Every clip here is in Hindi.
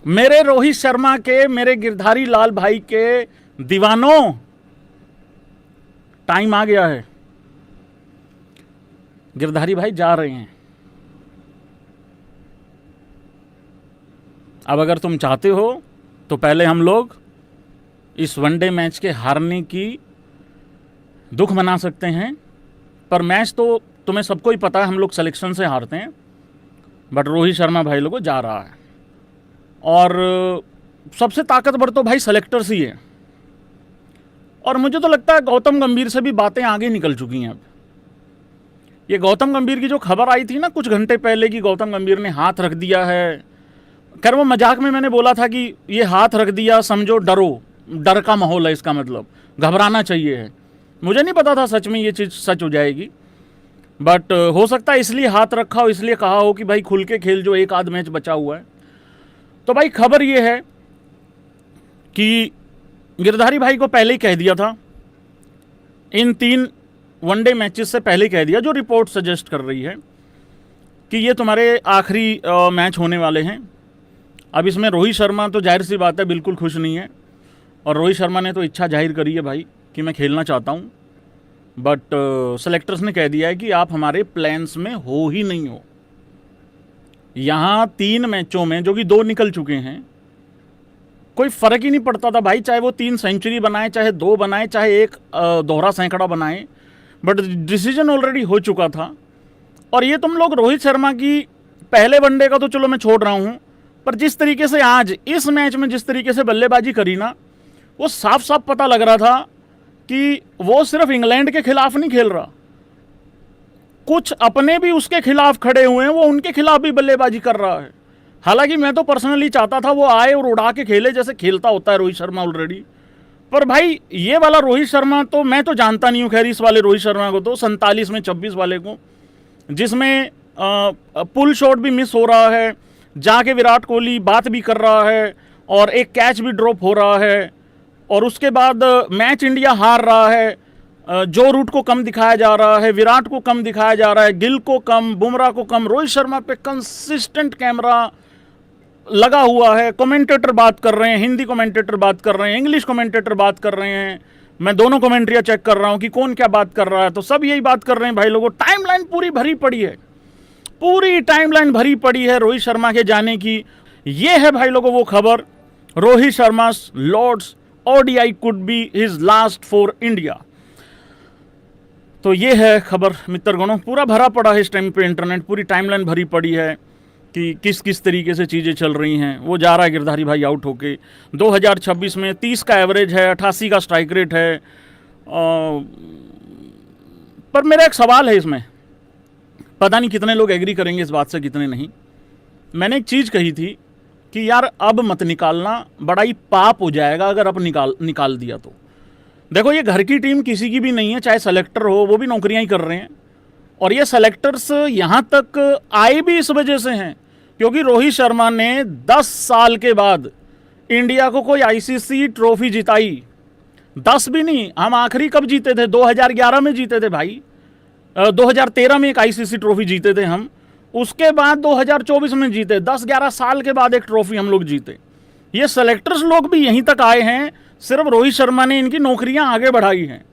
मेरे रोहित शर्मा के, मेरे गिरधारी लाल भाई के दीवानों, टाइम आ गया है। गिरधारी भाई जा रहे हैं। अब अगर तुम चाहते हो तो पहले हम लोग इस वनडे मैच के हारने की दुख मना सकते हैं, पर मैच तो तुम्हें सबको ही पता है हम लोग सिलेक्शन से हारते हैं। बट रोहित शर्मा भाई लोगों जा रहा है, और सबसे ताकतवर तो भाई सेलेक्टर्स ही है। और मुझे तो लगता है गौतम गंभीर से भी बातें आगे निकल चुकी हैं। अब ये गौतम गंभीर की जो खबर आई थी ना कुछ घंटे पहले कि गौतम गंभीर ने हाथ रख दिया है, खैर वो मजाक में मैंने बोला था कि ये हाथ रख दिया समझो डरो, डर का माहौल है इसका मतलब, घबराना चाहिए है। मुझे नहीं पता था सच में ये चीज़ सच हो जाएगी, बट हो सकता है इसलिए हाथ रखा हो, इसलिए कहा हो कि भाई खुल के खेल, जो एक आध मैच बचा हुआ है। तो भाई खबर ये है कि गिरधारी भाई को पहले ही कह दिया था, इन 3 वनडे मैचेस से पहले कह दिया, जो रिपोर्ट सजेस्ट कर रही है कि ये तुम्हारे आखिरी मैच होने वाले हैं। अब इसमें रोहित शर्मा तो जाहिर सी बात है बिल्कुल खुश नहीं है, और रोहित शर्मा ने तो इच्छा जाहिर करी है भाई कि मैं खेलना चाहता हूँ, बट सेलेक्टर्स ने कह दिया है कि आप हमारे प्लान्स में हो ही नहीं हो। यहाँ 3 मैचों में, जो कि 2 निकल चुके हैं, कोई फ़र्क ही नहीं पड़ता था भाई, चाहे वो 3 सेंचुरी बनाए, चाहे 2 बनाए, चाहे 1 दोहरा सैकड़ा बनाए, बट डिसीजन ऑलरेडी हो चुका था। और ये तुम लोग रोहित शर्मा की पहले वनडे का तो चलो मैं छोड़ रहा हूँ, पर जिस तरीके से आज इस मैच में जिस तरीके से बल्लेबाजी करी ना, वो साफ साफ पता लग रहा था कि वो सिर्फ इंग्लैंड के खिलाफ नहीं खेल रहा, कुछ अपने भी उसके खिलाफ खड़े हुए हैं, वो उनके खिलाफ भी बल्लेबाजी कर रहा है। हालांकि मैं तो पर्सनली चाहता था वो आए और उड़ा के खेले जैसे खेलता होता है रोहित शर्मा ऑलरेडी, पर भाई ये वाला रोहित शर्मा तो मैं तो जानता नहीं हूँ। खैर इस वाले रोहित शर्मा को तो 47 में 26 वाले को, जिसमें पुल शॉट भी मिस हो रहा है, जाके विराट कोहली बात भी कर रहा है, और एक कैच भी ड्रॉप हो रहा है, और उसके बाद मैच इंडिया हार रहा है। जो रूट को कम दिखाया जा रहा है, विराट को कम दिखाया जा रहा है, गिल को कम, बुमराह को कम, रोहित शर्मा पे कंसिस्टेंट कैमरा लगा हुआ है। कमेंटेटर बात कर रहे हैं, हिंदी कमेंटेटर बात कर रहे हैं, इंग्लिश कमेंटेटर बात कर रहे हैं, मैं दोनों कमेंट्रियाँ चेक कर रहा हूँ कि कौन क्या बात कर रहा है, तो सब यही बात कर रहे हैं भाई लोगों, टाइमलाइन पूरी भरी पड़ी है, पूरी टाइमलाइन भरी पड़ी है रोहित शर्मा के जाने की। ये है भाई लोगों वो खबर, Rohit Sharma Lord's ODI could be his last for India. तो ये है खबर मित्रगणों, पूरा भरा पड़ा है इस टाइम पे इंटरनेट, पूरी टाइमलाइन भरी पड़ी है कि किस किस तरीके से चीज़ें चल रही हैं। वो जा रहा है गिरधारी भाई आउट होके, 2026 में 30 का एवरेज है, 88 का स्ट्राइक रेट है। पर मेरा एक सवाल है इसमें, पता नहीं कितने लोग एग्री करेंगे इस बात से, कितने नहीं। मैंने एक चीज़ कही थी कि यार अब मत निकालना, बड़ा ही पाप हो जाएगा अगर अब निकाल दिया तो। देखो ये घर की टीम किसी की भी नहीं है, चाहे सेलेक्टर हो, वो भी नौकरियां ही कर रहे हैं, और ये सेलेक्टर्स यहाँ तक आए भी इस वजह से हैं क्योंकि रोहित शर्मा ने 10 साल के बाद इंडिया को कोई आईसीसी ट्रॉफी जिताई। 10 भी नहीं, हम आखिरी कब जीते थे? 2011 में जीते थे भाई, 2013 में एक आईसीसी ट्रॉफी जीते थे हम, उसके बाद 2024 में जीते। 10-11 साल के बाद एक ट्रॉफी हम लोग जीते। ये सेलेक्टर्स लोग भी यहीं तक आए हैं, सिर्फ रोहित शर्मा ने इनकी नौकरियां आगे बढ़ाई हैं।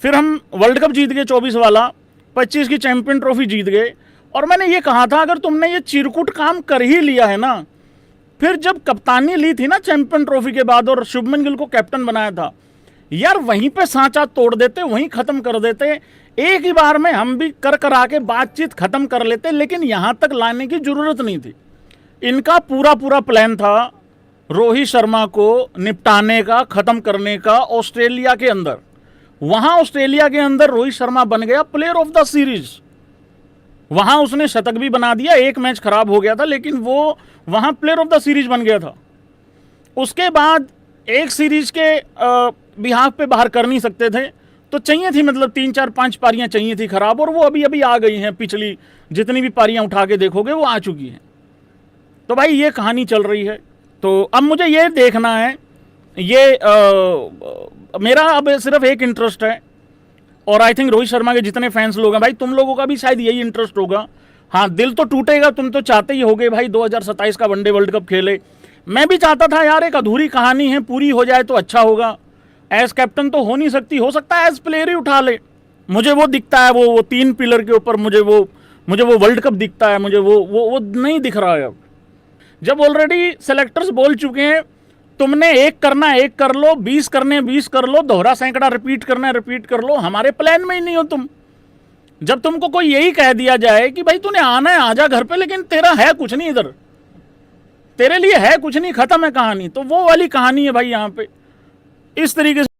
फिर हम वर्ल्ड कप जीत गए 24 वाला, 25 की चैंपियन ट्रॉफी जीत गए। और मैंने ये कहा था अगर तुमने ये चिरकुट काम कर ही लिया है ना, फिर जब कप्तानी ली थी ना चैंपियन ट्रॉफी के बाद और शुभमन गिल को कैप्टन बनाया था, यार वहीं पे सांचा तोड़ देते, वहीं खत्म कर देते, एक ही बार में हम भी कर करा के बातचीत खत्म कर लेते। लेकिन यहां तक लाने की जरूरत नहीं थी। इनका पूरा पूरा प्लान था रोहित शर्मा को निपटाने का, खत्म करने का ऑस्ट्रेलिया के अंदर। वहां ऑस्ट्रेलिया के अंदर रोहित शर्मा बन गया प्लेयर ऑफ द सीरीज। वहां उसने शतक भी बना दिया, एक मैच खराब हो गया था लेकिन वो वहां प्लेयर ऑफ द सीरीज बन गया था। उसके बाद एक सीरीज के बिहाफ पे बाहर कर नहीं सकते थे, तो चाहिए थी, मतलब 3-4-5 पारियां चाहिए थी खराब, और वो अभी अभी आ गई हैं। पिछली जितनी भी पारियां उठा के देखोगे वो आ चुकी हैं। तो भाई ये कहानी चल रही है। तो अब मुझे ये देखना है, ये मेरा अब सिर्फ एक इंटरेस्ट है, और आई थिंक रोहित शर्मा के जितने फैंस लोग हैं भाई, तुम लोगों का भी शायद यही इंटरेस्ट होगा। हाँ, दिल तो टूटेगा, तुम तो चाहते ही होगे भाई 2027 का वनडे वर्ल्ड कप खेले, मैं भी चाहता था यार एक अधूरी कहानी है, पूरी हो जाए तो अच्छा होगा। एज कैप्टन तो हो नहीं सकती, हो सकता है एज प्लेयर ही उठा ले। मुझे वो दिखता है, वो 3 पिलर के ऊपर मुझे वो वर्ल्ड कप दिखता है, मुझे वो नहीं दिख रहा है अब। जब ऑलरेडी सेलेक्टर्स बोल चुके हैं तुमने 1 करना 1 कर लो, 20 करने 20 कर लो, दोहरा सैकड़ा रिपीट करना रिपीट कर लो, हमारे प्लान में ही नहीं हो तुम। जब तुमको कोई यही कह दिया जाए कि भाई तूने आना है आजा घर पे, लेकिन तेरा है कुछ नहीं इधर, तेरे लिए है कुछ नहीं, खत्म है कहानी, तो वो वाली कहानी है भाई यहाँ पे। इस तरीके से